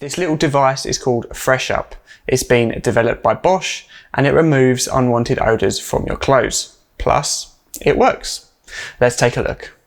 This little device is called Fresh Up. It's been developed by Bosch and it removes unwanted odours from your clothes. Plus, it works. Let's take a look.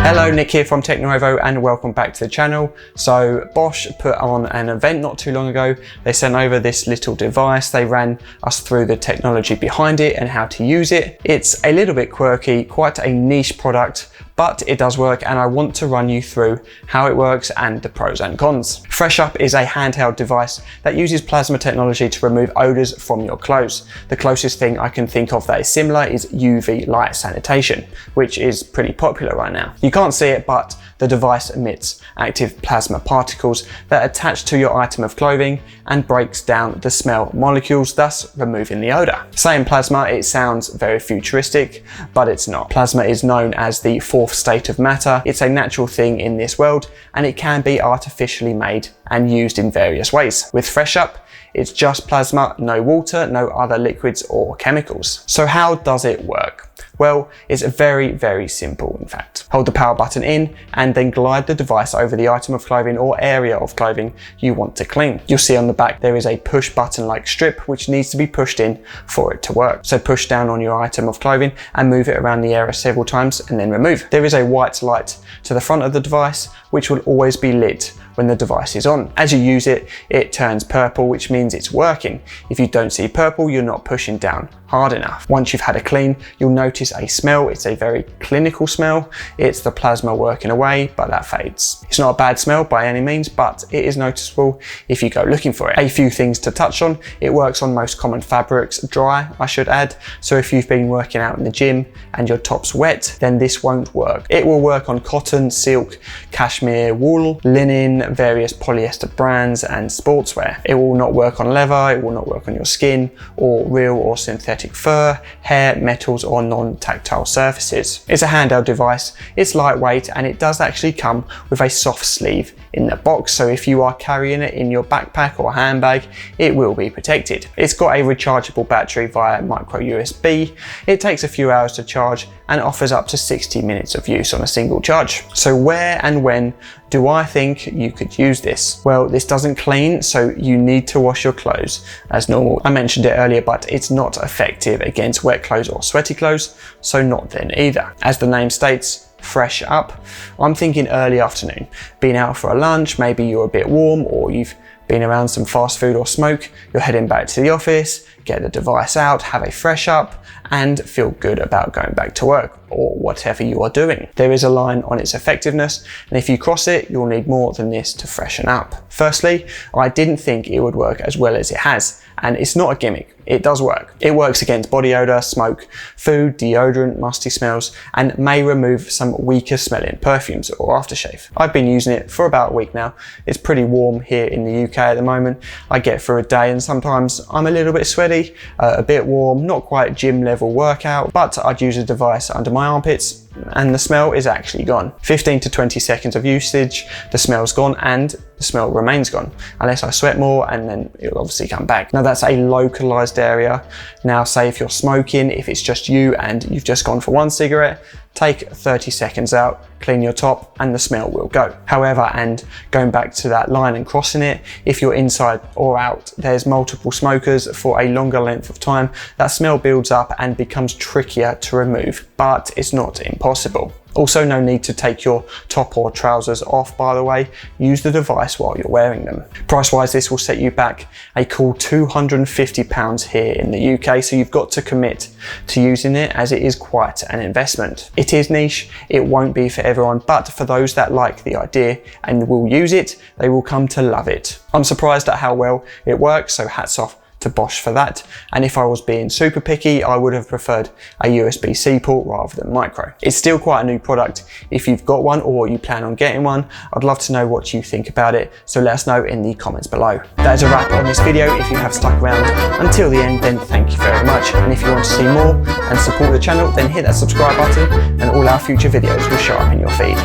Hello, Nick here from TechNuovo and welcome back to the channel. So Bosch put on an event not too long ago. They sent over this little device. They ran us through the technology behind it and how to use it. It's a little bit quirky, quite a niche product, but it does work and I want to run you through how it works and the pros and cons. Fresh Up is a handheld device that uses plasma technology to remove odours from your clothes. The closest thing I can think of that is similar is UV light sanitation, which is pretty popular right now. You can't see it, but the device emits active plasma particles that attach to your item of clothing and breaks down the smell molecules, thus removing the odour. Saying plasma, it sounds very futuristic, but it's not. Plasma is known as the fourth state of matter. It's a natural thing in this world and it can be artificially made and used in various ways. With Fresh Up, it's just plasma, no water, no other liquids or chemicals. So how does it work? Well, it's very, very simple in fact. Hold the power button in and then glide the device over the item of clothing or area of clothing you want to clean. You'll see on the back there is a push button like strip which needs to be pushed in for it to work. So push down on your item of clothing and move it around the area several times and then remove. There is a white light to the front of the device which will always be lit when the device is on. As you use it, it turns purple, which means it's working. If you don't see purple, you're not pushing down hard enough. Once you've had a clean, you'll notice a smell. It's a very clinical smell. It's the plasma working away, but that fades. It's not a bad smell by any means, but it is noticeable if you go looking for it. A few things to touch on. It works on most common fabrics, dry, I should add. So if you've been working out in the gym and your top's wet, then this won't work. It will work on cotton, silk, cashmere, wool, linen, various polyester brands and sportswear. It will not work on leather, it will not work on your skin or real or synthetic fur, hair, metals or non-tactile surfaces. It's a handheld device, it's lightweight and it does actually come with a soft sleeve in the box, so if you are carrying it in your backpack or handbag, it will be protected. It's got a rechargeable battery via micro USB. It takes a few hours to charge and offers up to 60 minutes of use on a single charge. So where and when do I think you could use this? Well, this doesn't clean, so you need to wash your clothes as normal. I mentioned it earlier, but it's not effective against wet clothes or sweaty clothes, so not then either. As the name states, Fresh Up, I'm thinking early afternoon. Been out for a lunch, maybe you're a bit warm or you've been around some fast food or smoke, you're heading back to the office, get the device out, have a fresh up and feel good about going back to work or whatever you are doing. There is a line on its effectiveness and if you cross it, you'll need more than this to freshen up. Firstly, I didn't think it would work as well as it has, and it's not a gimmick, it does work. It works against body odor, smoke, food, deodorant, musty smells, and may remove some weaker smelling perfumes or aftershave. I've been using it for about a week now. It's pretty warm here in the UK at the moment. I get through a day and sometimes I'm a little bit sweaty, a bit warm, not quite gym level workout, but I'd use a device under my armpits and the smell is actually gone. 15 to 20 seconds of usage, the smell's gone and the smell remains gone, unless I sweat more and then it'll obviously come back. Now that's a localized area. Now say if you're smoking, if it's just you and you've just gone for one cigarette, take 30 seconds out, clean your top and the smell will go. However, and going back to that line and crossing it, if you're inside or out, there's multiple smokers for a longer length of time, that smell builds up and becomes trickier to remove, but it's not impossible. Also, no need to take your top or trousers off, by the way. Use the device while you're wearing them. Price-wise, this will set you back a cool £250 here in the UK, so you've got to commit to using it as it is quite an investment. It is niche, it won't be for everyone, but for those that like the idea and will use it, they will come to love it. I'm surprised at how well it works, so hats off to Bosch for that. And if I was being super picky, I would have preferred a USB-C port rather than micro. It's still quite a new product. If you've got one or you plan on getting one, I'd love to know what you think about it. So let us know in the comments below. That is a wrap on this video. If you have stuck around until the end, then thank you very much. And if you want to see more and support the channel, then hit that subscribe button and all our future videos will show up in your feed.